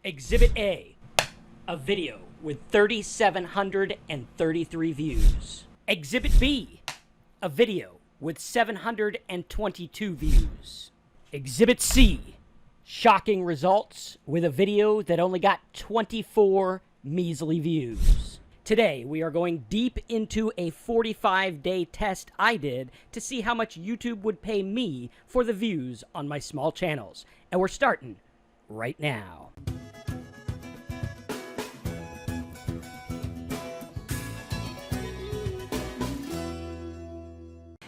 Exhibit A, a video with 3,733 views. Exhibit B, a video with 722 views. Exhibit C, shocking results with a video that only got 24 measly views. Today, we are going deep into a 45-day test I did to see how much YouTube would pay me for the views on my small channels. And we're starting right now.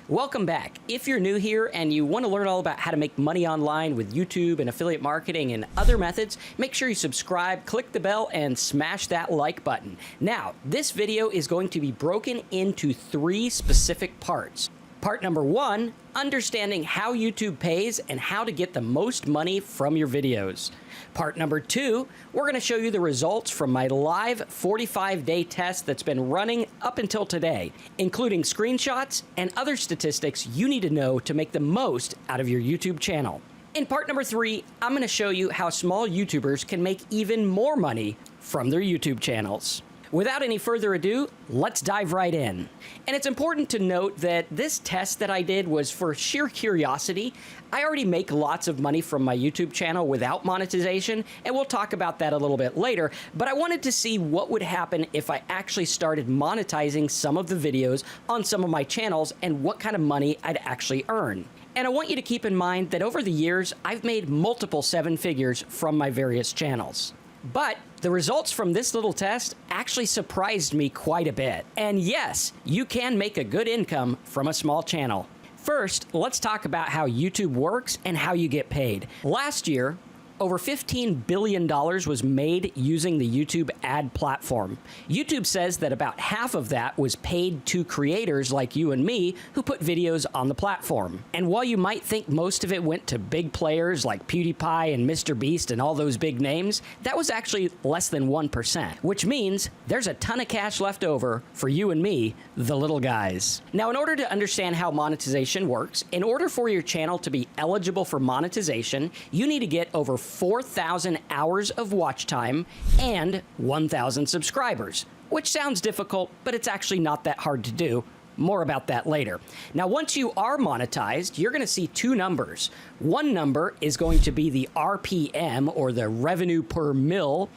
Welcome back. If you're new here and you want to learn all about how to make money online with YouTube and affiliate marketing and other methods, make sure you subscribe, click the bell, and smash that like button. Now, this video is going to be broken into 3 specific parts. Part number 1, understanding how YouTube pays and how to get the most money from your videos. Part number 2, we're going to show you the results from my live 45-day test that's been running up until today, including screenshots and other statistics you need to know to make the most out of your YouTube channel. In part number 3, I'm going to show you how small YouTubers can make even more money from their YouTube channels. Without any further ado, let's dive right in. And it's important to note that this test that I did was for sheer curiosity. I already make lots of money from my YouTube channel without monetization, and we'll talk about that a little bit later, but I wanted to see what would happen if I actually started monetizing some of the videos on some of my channels and what kind of money I'd actually earn. And I want you to keep in mind that over the years, I've made multiple 7 figures from my various channels. But the results from this little test actually surprised me quite a bit. And yes, you can make a good income from a small channel. First, let's talk about how YouTube works and how you get paid. Last year, over $15 billion was made using the YouTube ad platform. YouTube says that about half of that was paid to creators like you and me who put videos on the platform. And while you might think most of it went to big players like PewDiePie and MrBeast and all those big names, that was actually less than 1%, which means there's a ton of cash left over for you and me, the little guys. Now, in order to understand how monetization works, in order for your channel to be eligible for monetization, you need to get over 4,000 hours of watch time and 1,000 subscribers, which sounds difficult, but it's actually not that hard to do. More about that later. Now, once you are monetized, you're going to see 2 numbers. One number is going to be the RPM, or the revenue per mil,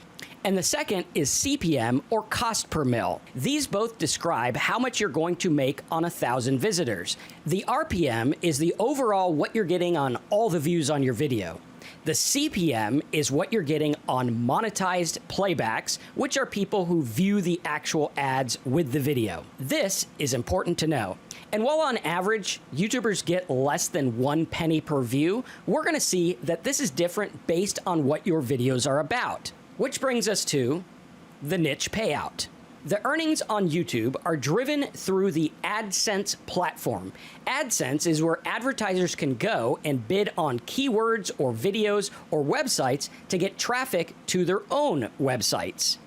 and the second is CPM, or cost per mil. These both describe how much you're going to make on 1,000 visitors. The RPM is the overall what you're getting on all the views on your video. The CPM is what you're getting on monetized playbacks, which are people who view the actual ads with the video. This is important to know. And while on average, YouTubers get less than 1 penny per view, we're going to see that this is different based on what your videos are about. Which brings us to the niche payout. The earnings on YouTube are driven through the AdSense platform. AdSense is where advertisers can go and bid on keywords or videos or websites to get traffic to their own websites.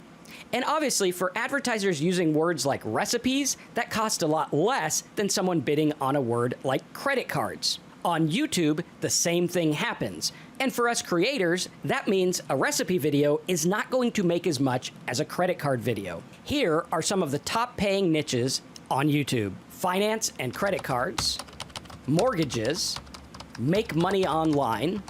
And obviously, for advertisers using words like recipes, that costs a lot less than someone bidding on a word like credit cards. On YouTube, the same thing happens. And for us creators, that means a recipe video is not going to make as much as a credit card video. Here are some of the top paying niches on YouTube: finance and credit cards, mortgages, make money online,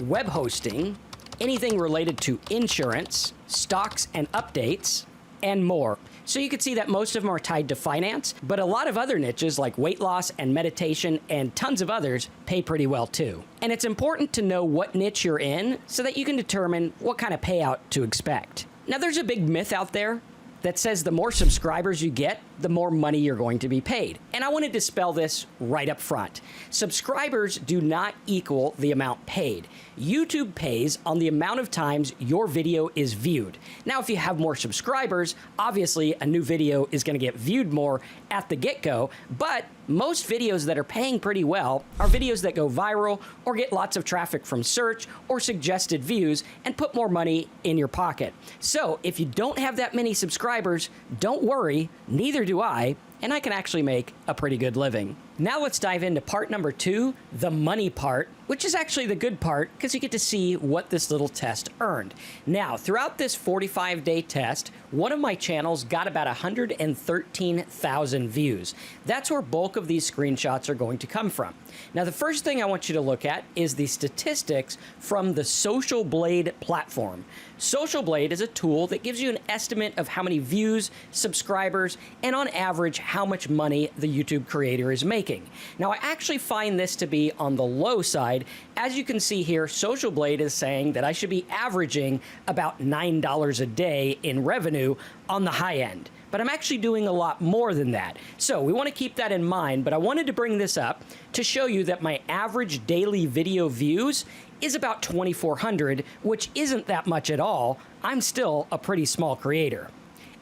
web hosting, anything related to insurance, stocks and updates, and more. So you can see that most of them are tied to finance, but a lot of other niches like weight loss and meditation and tons of others pay pretty well too. And it's important to know what niche you're in so that you can determine what kind of payout to expect. Now, there's a big myth out there that says the more subscribers you get, the more money you're going to be paid. And I want to dispel this right up front. Subscribers do not equal the amount paid. YouTube pays on the amount of times your video is viewed. Now, if you have more subscribers, obviously a new video is going to get viewed more at the get-go, but most videos that are paying pretty well are videos that go viral or get lots of traffic from search or suggested views and put more money in your pocket. So if you don't have that many subscribers, don't worry, neither do I, and I can actually make a pretty good living. Now let's dive into part number 2, the money part, which is actually the good part because you get to see what this little test earned. Now, throughout this 45-day test, one of my channels got about 113,000 views. That's where bulk of these screenshots are going to come from. Now, the first thing I want you to look at is the statistics from the Social Blade platform. Social Blade is a tool that gives you an estimate of how many views, subscribers, and on average, how much money the YouTube creator is making. Now, I actually find this to be on the low side. As you can see here, Social Blade is saying that I should be averaging about $9 a day in revenue on the high end. But I'm actually doing a lot more than that. So we want to keep that in mind, but I wanted to bring this up to show you that my average daily video views is about 2,400, which isn't that much at all. I'm still a pretty small creator.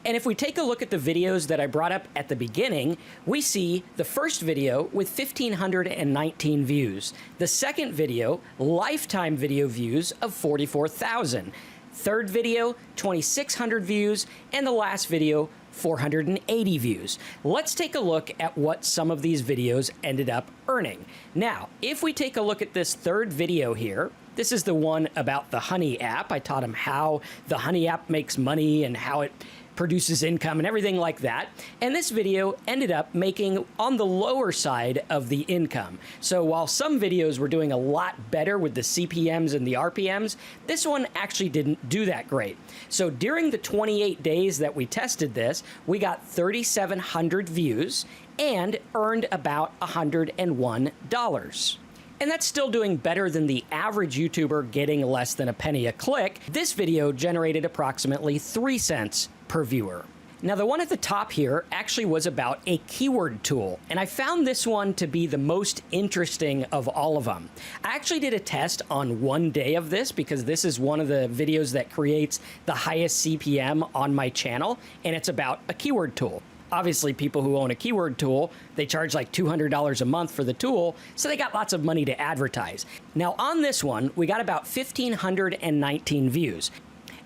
And if we take a look at the videos that I brought up at the beginning, we see the first video with 1,519 views. The second video, lifetime video views of 44,000. Third video, 2,600 views, and the last video, 480 views. Let's take a look at what some of these videos ended up earning. Now, if we take a look at this third video here, this is the one about the Honey app. I taught him how the Honey app makes money and how it produces income and everything like that. And this video ended up making on the lower side of the income. So while some videos were doing a lot better with the CPMs and the RPMs, this one actually didn't do that great. So during the 28 days that we tested this, we got 3,700 views and earned about $101. And that's still doing better than the average YouTuber getting less than a penny a click. This video generated approximately 3 cents per viewer. Now, the one at the top here actually was about a keyword tool, and I found this one to be the most interesting of all of them. I actually did a test on one day of this because this is one of the videos that creates the highest CPM on my channel, and it's about a keyword tool. Obviously, people who own a keyword tool, they charge like $200 a month for the tool, so they got lots of money to advertise. Now, on this one, we got about 1,519 views.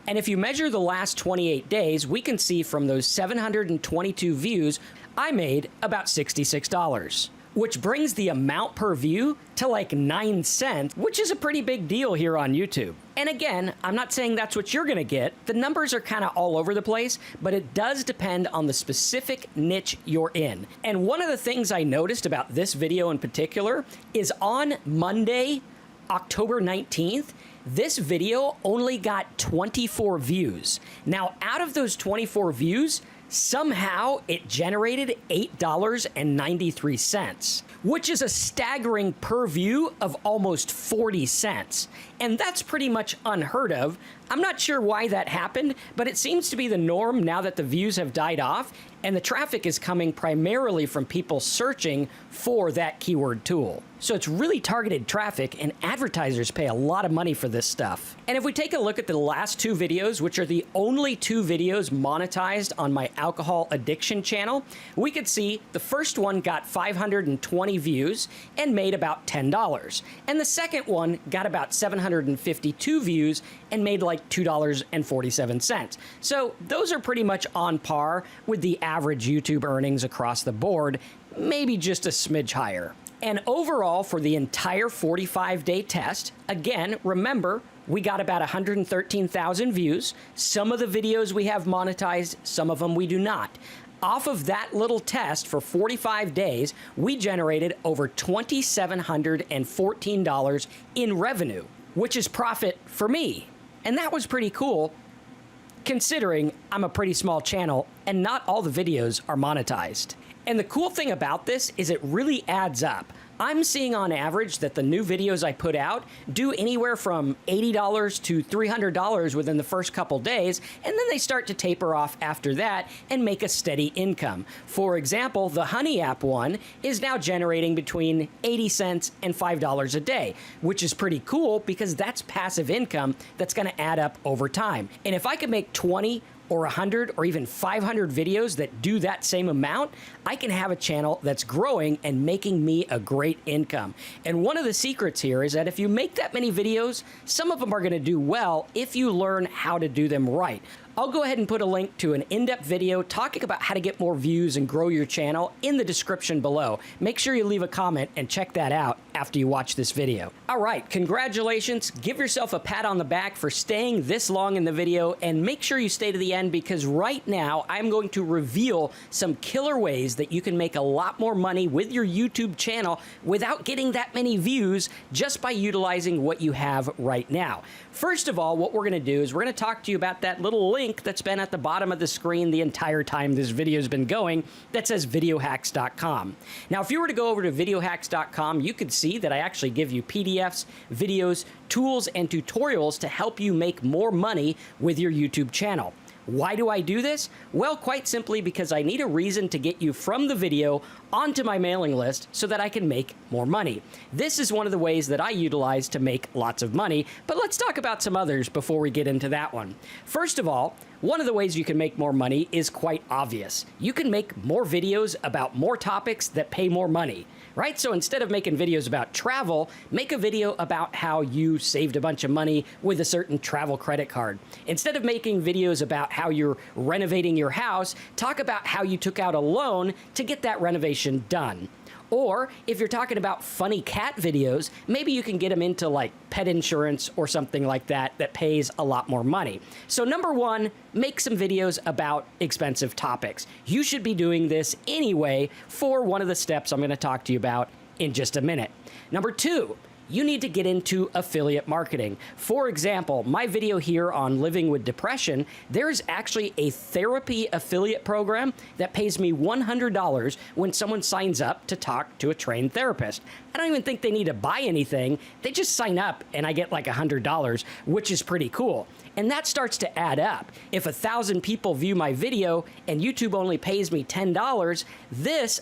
And if you measure the last 28 days, we can see from those 722 views, I made about $66, which brings the amount per view to like 9 cents, which is a pretty big deal here on YouTube. And again, I'm not saying that's what you're gonna get. The numbers are kind of all over the place, but it does depend on the specific niche you're in. And one of the things I noticed about this video in particular is on Monday, October 19th, this video only got 24 views. Now, out of those 24 views, somehow it generated $8.93, which is a staggering per view of almost 40 cents. And that's pretty much unheard of. I'm not sure why that happened, but it seems to be the norm now that the views have died off and the traffic is coming primarily from people searching for that keyword tool. So it's really targeted traffic, and advertisers pay a lot of money for this stuff. And if we take a look at the last 2 videos, which are the only 2 videos monetized on my alcohol addiction channel, we could see the first one got 520 views and made about $10. And the second one got about 752 views and made like $2.47. So those are pretty much on par with the average YouTube earnings across the board, maybe just a smidge higher. And overall, for the entire 45-day test, again, remember, we got about 113,000 views. Some of the videos we have monetized, some of them we do not. Off of that little test for 45 days, we generated over $2,714 in revenue, which is profit for me. And that was pretty cool, considering I'm a pretty small channel and not all the videos are monetized. And the cool thing about this is it really adds up. I'm seeing on average that the new videos I put out do anywhere from $80 to $300 within the first couple days, and then they start to taper off after that and make a steady income. For example, the Honey app one is now generating between 80 cents and $5 a day, which is pretty cool because that's passive income that's gonna add up over time. And if I could make 20 or 100 or even 500 videos that do that same amount, I can have a channel that's growing and making me a great income. And one of the secrets here is that if you make that many videos, some of them are gonna do well if you learn how to do them right. I'll go ahead and put a link to an in-depth video talking about how to get more views and grow your channel in the description below. Make sure you leave a comment and check that out after you watch this video. All right, congratulations. Give yourself a pat on the back for staying this long in the video, and make sure you stay to the end because right now I'm going to reveal some killer ways that you can make a lot more money with your YouTube channel without getting that many views just by utilizing what you have right now. First of all, what we're gonna do is we're gonna talk to you about that little link that's been at the bottom of the screen the entire time this video's been going that says videohacks.com. Now, if you were to go over to videohacks.com, you could see that I actually give you PDFs, videos, tools, and tutorials to help you make more money with your YouTube channel. Why do I do this? Well, quite simply because I need a reason to get you from the video onto my mailing list so that I can make more money. This is one of the ways that I utilize to make lots of money, but let's talk about some others before we get into that one. First of all, one of the ways you can make more money is quite obvious. You can make more videos about more topics that pay more money, right? So instead of making videos about travel, make a video about how you saved a bunch of money with a certain travel credit card. Instead of making videos about how you're renovating your house, talk about how you took out a loan to get that renovation done. Or if you're talking about funny cat videos, maybe you can get them into like pet insurance or something like that that pays a lot more money. So number one, make some videos about expensive topics. You should be doing this anyway for one of the steps I'm going to talk to you about in just a minute. Number two, you need to get into affiliate marketing. For example, my video here on living with depression, there's actually a therapy affiliate program that pays me $100 when someone signs up to talk to a trained therapist. I don't even think they need to buy anything. They just sign up and I get like $100, which is pretty cool. And that starts to add up. If 1,000 people view my video and YouTube only pays me $10,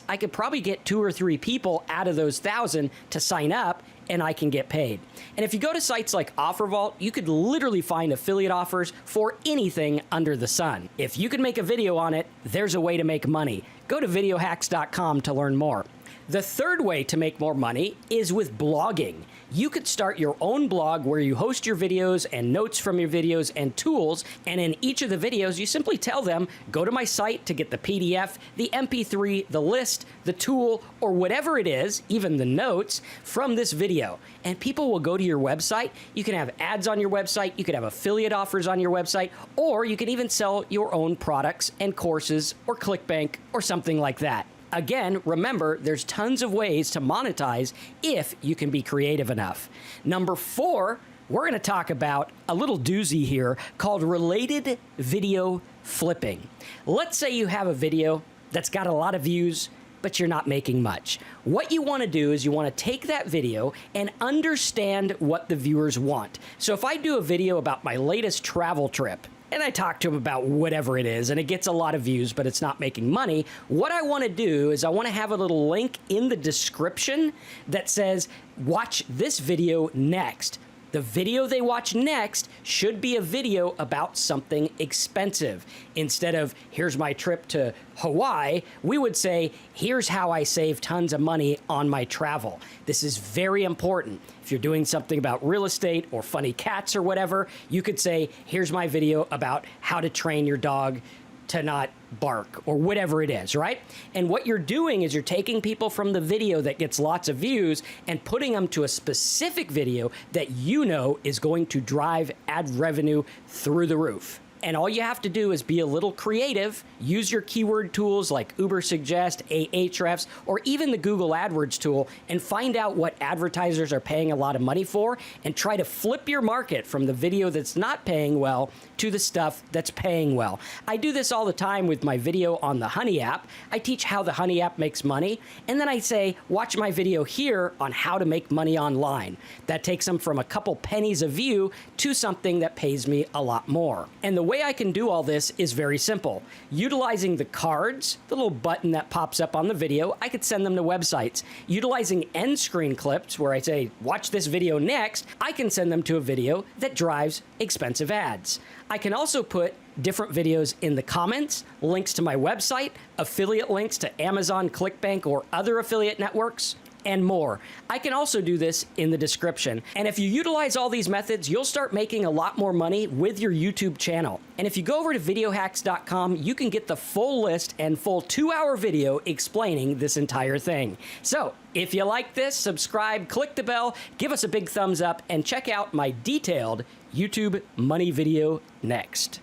I could probably get 2 or 3 people out of those 1,000 to sign up and I can get paid. And if you go to sites like OfferVault, you could literally find affiliate offers for anything under the sun. If you can make a video on it, there's a way to make money. Go to videohacks.com to learn more. The third way to make more money is with blogging. You could start your own blog where you host your videos and notes from your videos and tools, and in each of the videos, you simply tell them, go to my site to get the PDF, the MP3, the list, the tool, or whatever it is, even the notes, from this video. And people will go to your website. You can have ads on your website, you could have affiliate offers on your website, or you can even sell your own products and courses or ClickBank or something like that. Again, remember, there's tons of ways to monetize if you can be creative enough. Number 4, we're going to talk about a little doozy here called related video flipping. Let's say you have a video that's got a lot of views, but you're not making much. What you want to do is you want to take that video and understand what the viewers want. So if I do a video about my latest travel trip, and I talk to them about whatever it is, and it gets a lot of views, but it's not making money, what I want to do is I want to have a little link in the description that says, watch this video next. The video they watch next should be a video about something expensive. Instead of, here's my trip to Hawaii, we would say, here's how I save tons of money on my travel. This is very important. If you're doing something about real estate or funny cats or whatever, you could say, here's my video about how to train your dog to not bark or whatever it is, right? And what you're doing is you're taking people from the video that gets lots of views and putting them to a specific video that you know is going to drive ad revenue through the roof. And all you have to do is be a little creative, use your keyword tools like Ubersuggest, Ahrefs, or even the Google AdWords tool, and find out what advertisers are paying a lot of money for, and try to flip your market from the video that's not paying well to the stuff that's paying well. I do this all the time with my video on the Honey app. I teach how the Honey app makes money, and then I say, watch my video here on how to make money online. That takes them from a couple pennies a view to something that pays me a lot more. And the way I can do all this is very simple. Utilizing the cards, the little button that pops up on the video, I could send them to websites. Utilizing end screen clips, where I say, watch this video next, I can send them to a video that drives expensive ads. I can also put different videos in the comments, links to my website, affiliate links to Amazon, ClickBank, or other affiliate networks. and more. I can also do this in the description. And if you utilize all these methods, you'll start making a lot more money with your YouTube channel. And if you go over to videohacks.com, you can get the full list and full 2-hour video explaining this entire thing. So if you like this, subscribe, click the bell, give us a big thumbs up, and check out my detailed YouTube money video next.